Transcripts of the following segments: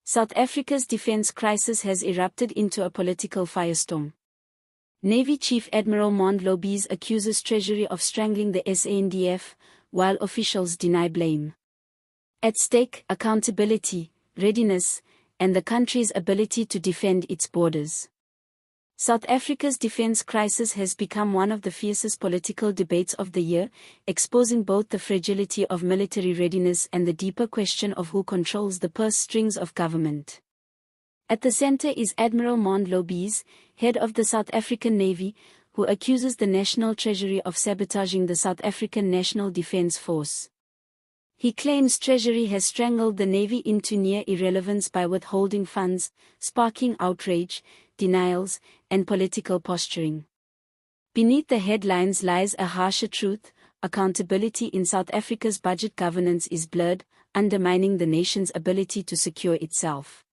South Africa's defense crisis has erupted into a political firestorm. Navy Chief Admiral Monde Lobese accuses Treasury of strangling the SANDF, while officials deny blame. At stake, accountability, readiness, and the country's ability to defend its borders. South Africa's defense crisis has become one of the fiercest political debates of the year, exposing both the fragility of military readiness and the deeper question of who controls the purse strings of government. At the center is Admiral Monde Lobese, head of the South African Navy, who accuses the National Treasury of sabotaging the South African National Defence Force. He claims Treasury has strangled the Navy into near irrelevance by withholding funds, sparking outrage, denials, and political posturing. Beneath the headlines lies a harsher truth: accountability in South Africa's budget governance is blurred, undermining the nation's ability to secure itself.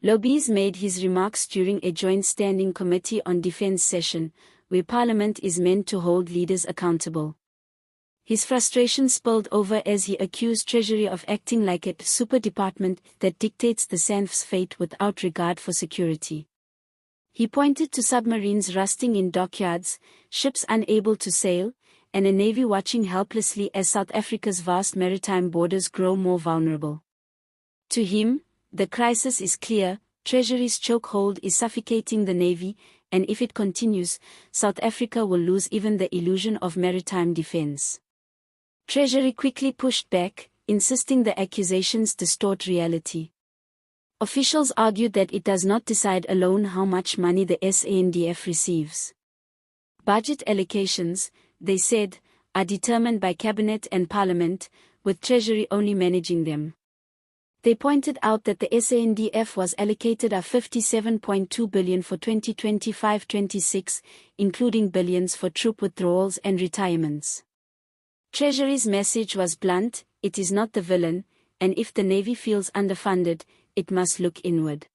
Lobese made his remarks during a joint standing committee on defense session, where Parliament is meant to hold leaders accountable. His frustration spilled over as he accused Treasury of acting like a super department that dictates the SANDF's fate without regard for security. He pointed to submarines rusting in dockyards, ships unable to sail, and a navy watching helplessly as South Africa's vast maritime borders grow more vulnerable. To him, the crisis is clear: Treasury's chokehold is suffocating the navy, and if it continues, South Africa will lose even the illusion of maritime defense. Treasury quickly pushed back, insisting the accusations distort reality. Officials argued that it does not decide alone how much money the SANDF receives. Budget allocations, they said, are determined by Cabinet and Parliament, with Treasury only managing them. They pointed out that the SANDF was allocated a 57.2 billion for 2025-26, including billions for troop withdrawals and retirements. Treasury's message was blunt: it is not the villain, and if the Navy feels underfunded, it must look inward.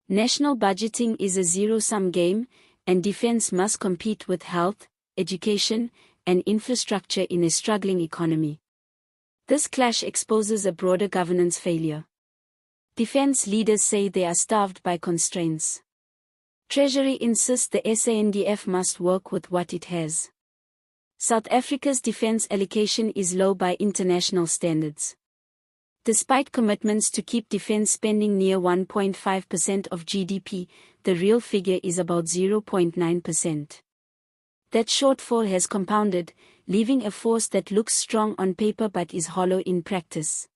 National budgeting is a zero-sum game, and defense must compete with health, education, and infrastructure in a struggling economy. This clash exposes a broader governance failure. Defense leaders say they are starved by constraints. Treasury insists the SANDF must work with what it has. South Africa's defense allocation is low by international standards. Despite commitments to keep defense spending near 1.5% of GDP, the real figure is about 0.9%. That shortfall has compounded, leaving a force that looks strong on paper but is hollow in practice.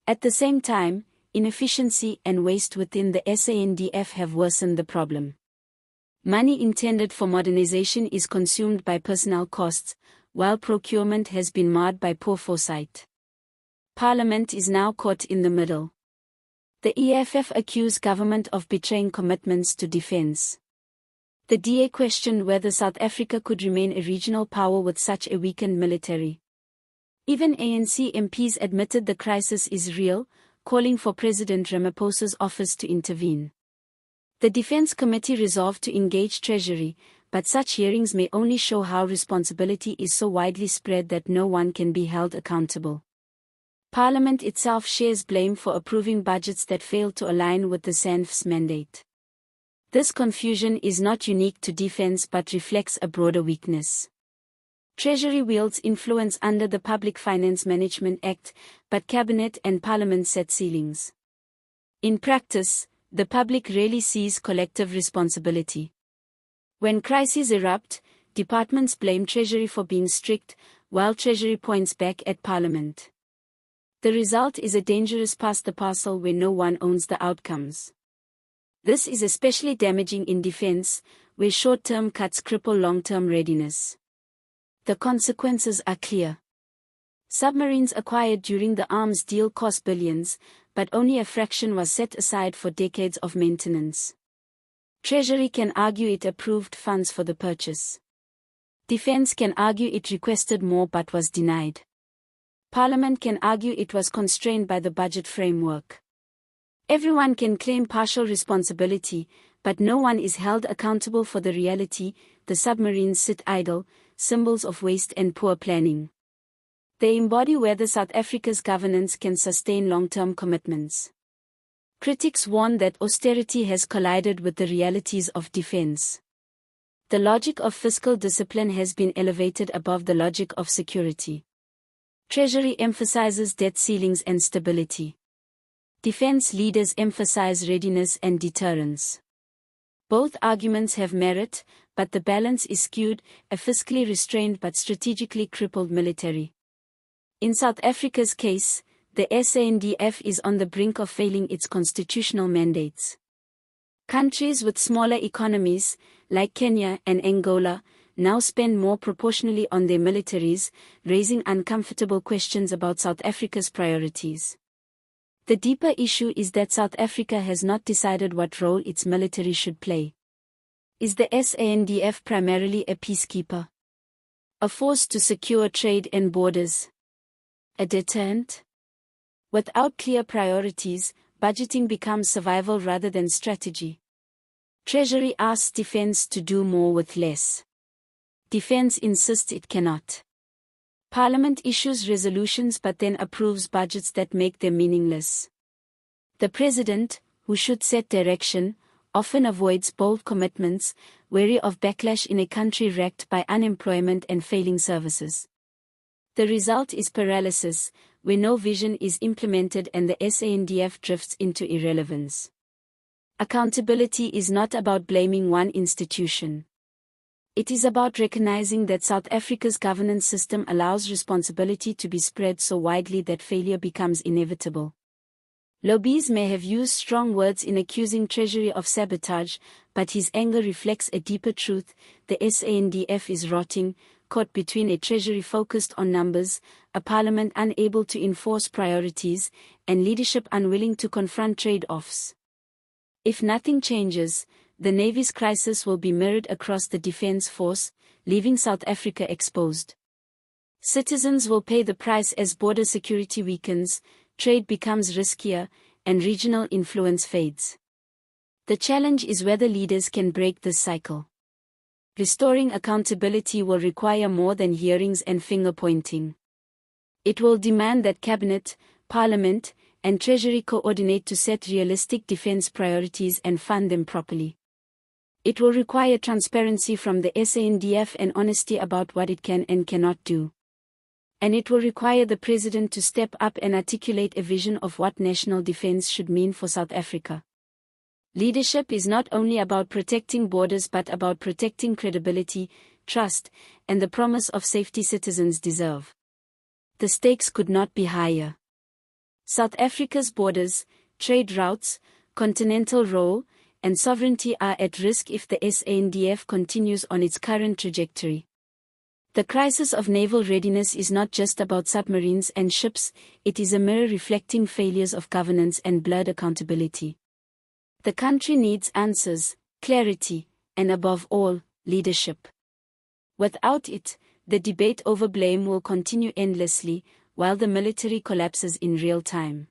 At the same time, inefficiency and waste within the SANDF have worsened the problem. Money intended for modernization is consumed by personnel costs, while procurement has been marred by poor foresight. Parliament is now caught in the middle. The EFF accused government of betraying commitments to defense. The DA questioned whether South Africa could remain a regional power with such a weakened military. Even ANC MPs admitted the crisis is real, calling for President Ramaphosa's office to intervene. The Defense Committee resolved to engage Treasury, but such hearings may only show how responsibility is so widely spread that no one can be held accountable. Parliament itself shares blame for approving budgets that fail to align with the SANDF's mandate. This confusion is not unique to defense but reflects a broader weakness. Treasury wields influence under the Public Finance Management Act, but Cabinet and Parliament set ceilings. In practice, the public rarely sees collective responsibility. When crises erupt, departments blame Treasury for being strict, while Treasury points back at Parliament. The result is a dangerous pass the parcel where no one owns the outcomes. This is especially damaging in defense, where short-term cuts cripple long-term readiness. The consequences are clear. Submarines acquired during the arms deal cost billions, but only a fraction was set aside for decades of maintenance. Treasury can argue it approved funds for the purchase. Defense can argue it requested more but was denied. Parliament can argue it was constrained by the budget framework. Everyone can claim partial responsibility, but no one is held accountable for the reality: the submarines sit idle, symbols of waste and poor planning. They embody whether South Africa's governance can sustain long-term commitments. Critics warn that austerity has collided with the realities of defense. The logic of fiscal discipline has been elevated above the logic of security. Treasury emphasizes debt ceilings and stability. Defense leaders emphasize readiness and deterrence. Both arguments have merit, but the balance is skewed, a fiscally restrained but strategically crippled military. In South Africa's case, the SANDF is on the brink of failing its constitutional mandates. Countries with smaller economies, like Kenya and Angola, now spend more proportionally on their militaries, raising uncomfortable questions about South Africa's priorities. The deeper issue is that South Africa has not decided what role its military should play. Is the SANDF primarily a peacekeeper? A force to secure trade and borders? A deterrent? Without clear priorities, budgeting becomes survival rather than strategy. Treasury asks defense to do more with less. Defense insists it cannot. Parliament issues resolutions but then approves budgets that make them meaningless. The president, who should set direction, often avoids bold commitments, wary of backlash in a country wrecked by unemployment and failing services. The result is paralysis, where no vision is implemented and the SANDF drifts into irrelevance. Accountability is not about blaming one institution. It is about recognizing that South Africa's governance system allows responsibility to be spread so widely that failure becomes inevitable. Lobese may have used strong words in accusing Treasury of sabotage, but his anger reflects a deeper truth: the SANDF is rotting, caught between a Treasury focused on numbers, a Parliament unable to enforce priorities, and leadership unwilling to confront trade-offs. If nothing changes, the Navy's crisis will be mirrored across the defense force, leaving South Africa exposed. Citizens will pay the price as border security weakens, trade becomes riskier, and regional influence fades. The challenge is whether leaders can break this cycle. Restoring accountability will require more than hearings and finger-pointing. It will demand that Cabinet, Parliament, and Treasury coordinate to set realistic defense priorities and fund them properly. It will require transparency from the SANDF and honesty about what it can and cannot do. And it will require the President to step up and articulate a vision of what national defense should mean for South Africa. Leadership is not only about protecting borders but about protecting credibility, trust, and the promise of safety citizens deserve. The stakes could not be higher. South Africa's borders, trade routes, continental role, and sovereignty are at risk if the SANDF continues on its current trajectory. The crisis of naval readiness is not just about submarines and ships, it is a mirror reflecting failures of governance and blurred accountability. The country needs answers, clarity, and above all, leadership. Without it, the debate over blame will continue endlessly, while the military collapses in real time.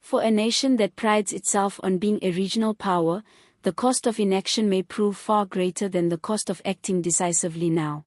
For a nation that prides itself on being a regional power, the cost of inaction may prove far greater than the cost of acting decisively now.